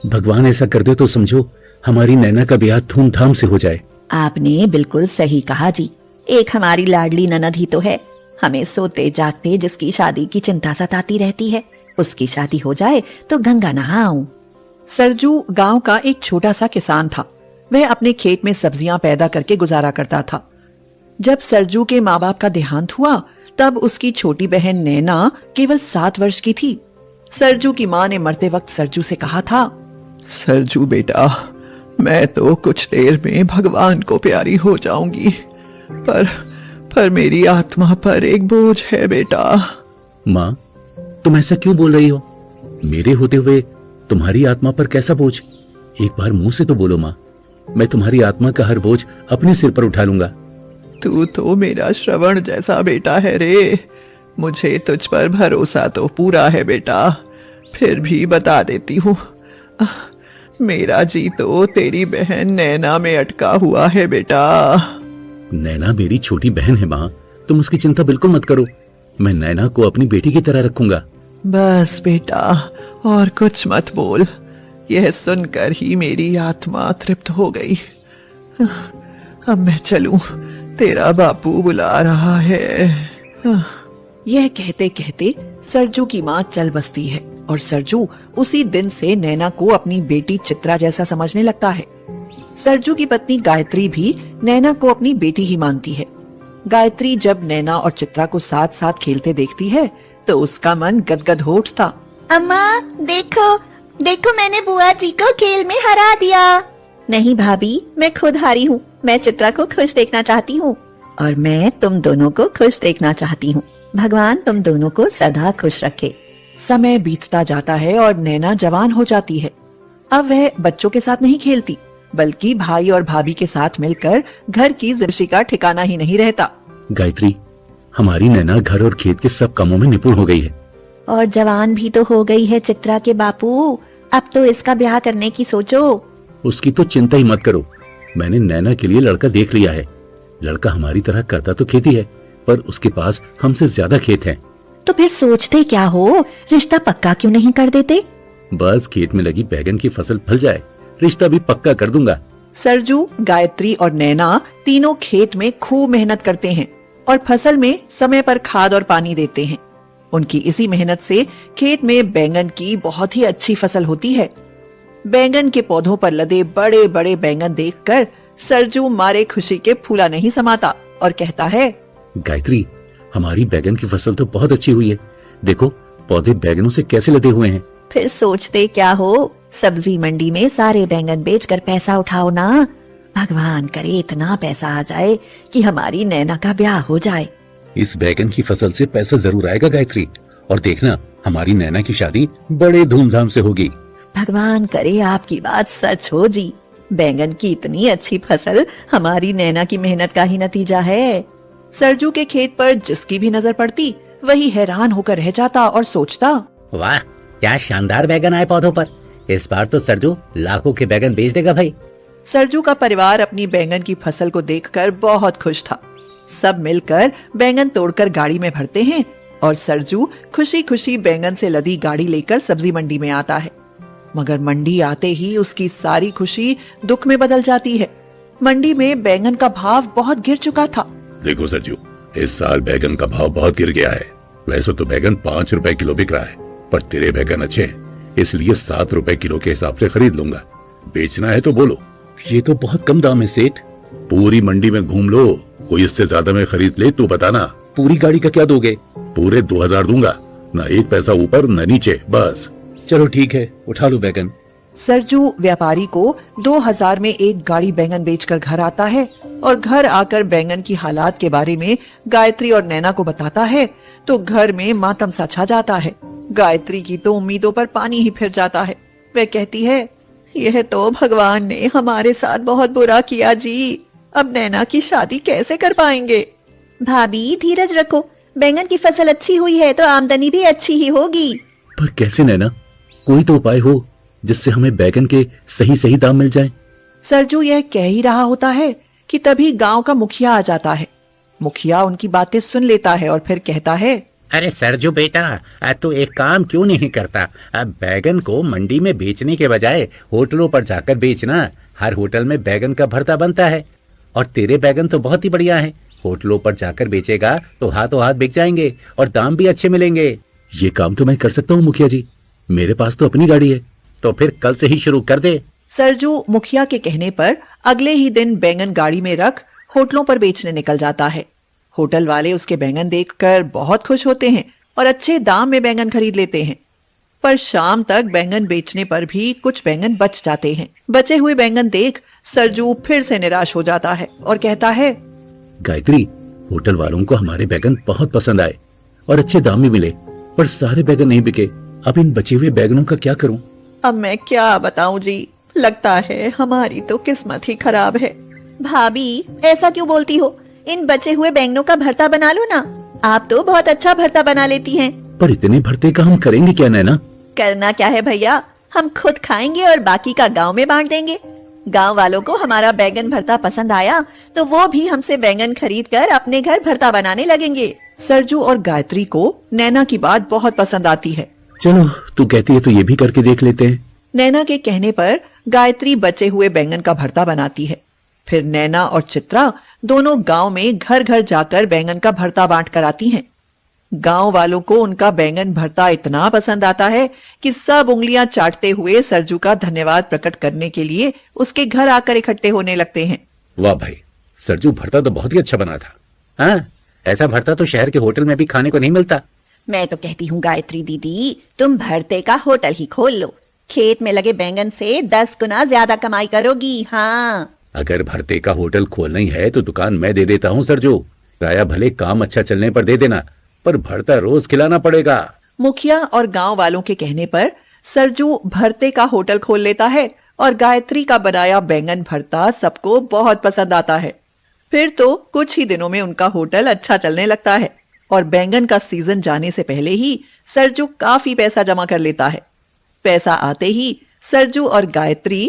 भगवान ऐसा कर दे तो समझो हमारी नैना का ब्याह धूमधाम से हो जाए। आपने बिल्कुल सही कहा जी। एक हमारी लाडली ननद ही तो है, हमें सोते जागते जिसकी शादी की चिंता सताती रहती है। उसकी शादी हो जाए तो गंगा नहाऊं। सरजू गांव का एक छोटा सा किसान था। वह अपने खेत में सब्जियां पैदा करके गुजारा करता था। जब सरजू के माँ बाप का देहांत हुआ तब उसकी छोटी बहन नैना केवल 7 वर्ष की थी। सरजू की माँ ने मरते वक्त सरजू से कहा था, सरजू बेटा, मैं तो कुछ देर में भगवान को प्यारी हो जाऊंगी, पर मेरी आत्मा पर एक बोझ है बेटा। माँ, तुम ऐसा क्यों बोल रही हो? मेरे होते हुए तुम्हारी आत्मा पर कैसा बोझ? एक बार मुंह से तो बोलो माँ, मैं तुम्हारी आत्मा का हर बोझ अपने सिर पर उठा लूंगा। तू तो मेरा श्रवण जैसा बेटा है रे। मुझे तुझ पर भरोसा तो पूरा है बेटा। फिर भी बता देती हूँ, मेरा जी तो तेरी बहन नैना में अटका हुआ है बेटा। नैना मेरी छोटी बहन है माँ, तुम उसकी चिंता बिल्कुल मत करो। मैं नैना को अपनी बेटी की तरह रखूंगा। बस बेटा, और कुछ मत बोल। यह सुनकर ही मेरी आत्मा तृप्त हो गई। अब मैं चलूं, तेरा बापू बुला रहा है। यह कहते कहते सरजू की माँ चल बसती है और सरजू उसी दिन से नैना को अपनी बेटी चित्रा जैसा समझने लगता है। सरजू की पत्नी गायत्री भी नैना को अपनी बेटी ही मानती है। गायत्री जब नैना और चित्रा को साथ साथ खेलते देखती है तो उसका मन गदगद हो उठता। अम्मा देखो देखो, मैंने बुआ जी को खेल में हरा दिया। नहीं भाभी, मैं खुद हारी हूँ। मैं चित्रा को खुश देखना चाहती हूँ और मैं तुम दोनों को खुश देखना चाहती हूँ। भगवान तुम दोनों को सदा खुश रखे। समय बीतता जाता है और नैना जवान हो जाती है। अब वह बच्चों के साथ नहीं खेलती, बल्कि भाई और भाभी के साथ मिलकर घर की जिम्मेदारी का ठिकाना ही नहीं रहता। गायत्री, हमारी नैना घर और खेत के सब कामों में निपुण हो गई है। और जवान भी तो हो गई है चित्रा के बापू। अब तो इसका ब्याह करने की सोचो। उसकी तो चिंता ही मत करो। मैंने नैना के लिए लड़का देख लिया है। लड़का हमारी तरह करता तो खेती है, पर उसके पास हमसे ज्यादा खेत हैं। तो फिर सोचते क्या हो, रिश्ता पक्का क्यों नहीं कर देते? बस खेत में लगी बैगन की फसल फल जाए, रिश्ता भी पक्का कर दूंगा। सरजू, गायत्री और नैना तीनों खेत में खूब मेहनत करते हैं और फसल में समय पर खाद और पानी देते हैं। उनकी इसी मेहनत से खेत में बैंगन की बहुत ही अच्छी फसल होती है। बैंगन के पौधों पर लदे बड़े बड़े बैंगन देखकर सरजू मारे खुशी के फूला नहीं समाता और कहता है, गायत्री, हमारी बैगन की फसल तो बहुत अच्छी हुई है। देखो पौधे बैगनों से कैसे लदे हुए हैं। फिर सोचते क्या हो, सब्जी मंडी में सारे बैंगन बेचकर पैसा उठाओ ना। भगवान करे इतना पैसा आ जाए कि हमारी नैना का ब्याह हो जाए। इस बैगन की फसल से पैसा जरूर आएगा गायत्री, और देखना हमारी नैना की शादी बड़े धूमधाम से होगी। भगवान करे आपकी बात सच हो जी। बैंगन की इतनी अच्छी फसल हमारी नैना की मेहनत का ही नतीजा है। सरजू के खेत पर जिसकी भी नजर पड़ती वही हैरान होकर रह जाता और सोचता, वाह, क्या शानदार बैगन आए पौधों पर। इस बार तो सरजू लाखों के बैगन बेच देगा भाई। सरजू का परिवार अपनी बैंगन की फसल को देखकर बहुत खुश था। सब मिलकर बैंगन तोड़कर गाड़ी में भरते हैं और सरजू खुशी खुशी बैंगन से लदी गाड़ी लेकर सब्जी मंडी में आता है। मगर मंडी आते ही उसकी सारी खुशी दुख में बदल जाती है। मंडी में बैंगन का भाव बहुत गिर चुका था। देखो सरजू, इस साल बैगन का भाव बहुत गिर गया है। वैसे तो बैगन 5 रुपए किलो बिक रहा है, पर तेरे बैगन अच्छे हैं, इसलिए 7 रुपए किलो के हिसाब से खरीद लूंगा। बेचना है तो बोलो। ये तो बहुत कम दाम है सेठ। पूरी मंडी में घूम लो, कोई इससे ज्यादा में खरीद ले तो बताना। पूरी गाड़ी का क्या दोगे? पूरे 2000 दूंगा, न एक पैसा ऊपर न नीचे, बस। चलो ठीक है, उठा लो बैगन। सरजू व्यापारी को 2000 में एक गाड़ी बैंगन बेचकर घर आता है और घर आकर बैंगन की हालात के बारे में गायत्री और नैना को बताता है तो घर में मातम सा छा जाता है। गायत्री की तो उम्मीदों पर पानी ही फिर जाता है। वह कहती है, यह तो भगवान ने हमारे साथ बहुत बुरा किया जी। अब नैना की शादी कैसे कर पाएंगे? भाभी धीरज रखो, बैंगन की फसल अच्छी हुई है तो आमदनी भी अच्छी ही होगी। पर कैसे नैना? कोई तो उपाय हो जिससे हमें बैगन के सही सही दाम मिल जाएं। सरजू यह कह ही रहा होता है कि तभी गांव का मुखिया आ जाता है। मुखिया उनकी बातें सुन लेता है और फिर कहता है, अरे सरजू बेटा, तू एक काम क्यों नहीं करता? अब बैगन को मंडी में बेचने के बजाय होटलों पर जाकर बेचना। हर होटल में बैगन का भरता बनता है और तेरे बैगन तो बहुत ही बढ़िया है। होटलों पर जाकर बेचेगा तो हाथों हाथ बिक जाएंगे और दाम भी अच्छे मिलेंगे। ये काम तो मैं कर सकता हूँ मुखिया जी, मेरे पास तो अपनी गाड़ी है। तो फिर कल से ही शुरू कर दे। सरजू मुखिया के कहने पर अगले ही दिन बैंगन गाड़ी में रख होटलों पर बेचने निकल जाता है। होटल वाले उसके बैंगन देखकर बहुत खुश होते हैं और अच्छे दाम में बैंगन खरीद लेते हैं। पर शाम तक बैंगन बेचने पर भी कुछ बैंगन बच जाते हैं। बचे हुए बैंगन देख सरजू फिर से निराश हो जाता है और कहता है, गायत्री, होटल वालों को हमारे बैगन बहुत पसंद आए और अच्छे दाम में मिले, पर सारे बैगन नहीं बिके। अब इन बचे हुए बैगनों का क्या करूं? अब मैं क्या बताऊं जी, लगता है हमारी तो किस्मत ही खराब है। भाभी ऐसा क्यों बोलती हो? इन बचे हुए बैंगनों का भरता बना लो ना। आप तो बहुत अच्छा भरता बना लेती हैं। पर इतने भरते का हम करेंगे क्या नैना? करना क्या है भैया, हम खुद खाएंगे और बाकी का गांव में बांट देंगे। गांव वालों को हमारा बैंगन भरता पसंद आया तो वो भी हमसे बैंगन खरीद कर अपने घर भरता बनाने लगेंगे। सरजू और गायत्री को नैना की बात बहुत पसंद आती है। चलो, तू कहती है तो ये भी करके देख लेते हैं। नैना के कहने पर गायत्री बचे हुए बैंगन का भरता बनाती है। फिर नैना और चित्रा दोनों गांव में घर घर जाकर बैंगन का भरता बांट कर आती हैं। गांव वालों को उनका बैंगन भरता इतना पसंद आता है कि सब उंगलियां चाटते हुए सरजू का धन्यवाद प्रकट करने के लिए उसके घर आकर इकट्ठे होने लगते हैं। वाह भाई, सरजू भरता तो बहुत ही अच्छा बना था। हाँ, ऐसा भरता तो शहर के होटल में भी खाने को नहीं मिलता। मैं तो कहती हूँ गायत्री दीदी, तुम भरते का होटल ही खोल लो। खेत में लगे बैंगन से 10 गुना ज्यादा कमाई करोगी। हाँ, अगर भरते का होटल खोलना ही है तो दुकान मैं दे देता हूँ सरजू। किराया भले काम अच्छा चलने पर दे देना, पर भरता रोज खिलाना पड़ेगा। मुखिया और गांव वालों के कहने पर सरजू भरते का होटल खोल लेता है और गायत्री का बनाया बैंगन भरता सबको बहुत पसंद आता है। फिर तो कुछ ही दिनों में उनका होटल अच्छा चलने लगता है और बैंगन का सीजन जाने से पहले ही सरजू काफी पैसा जमा कर लेता है। पैसा आते ही सरजू और गायत्री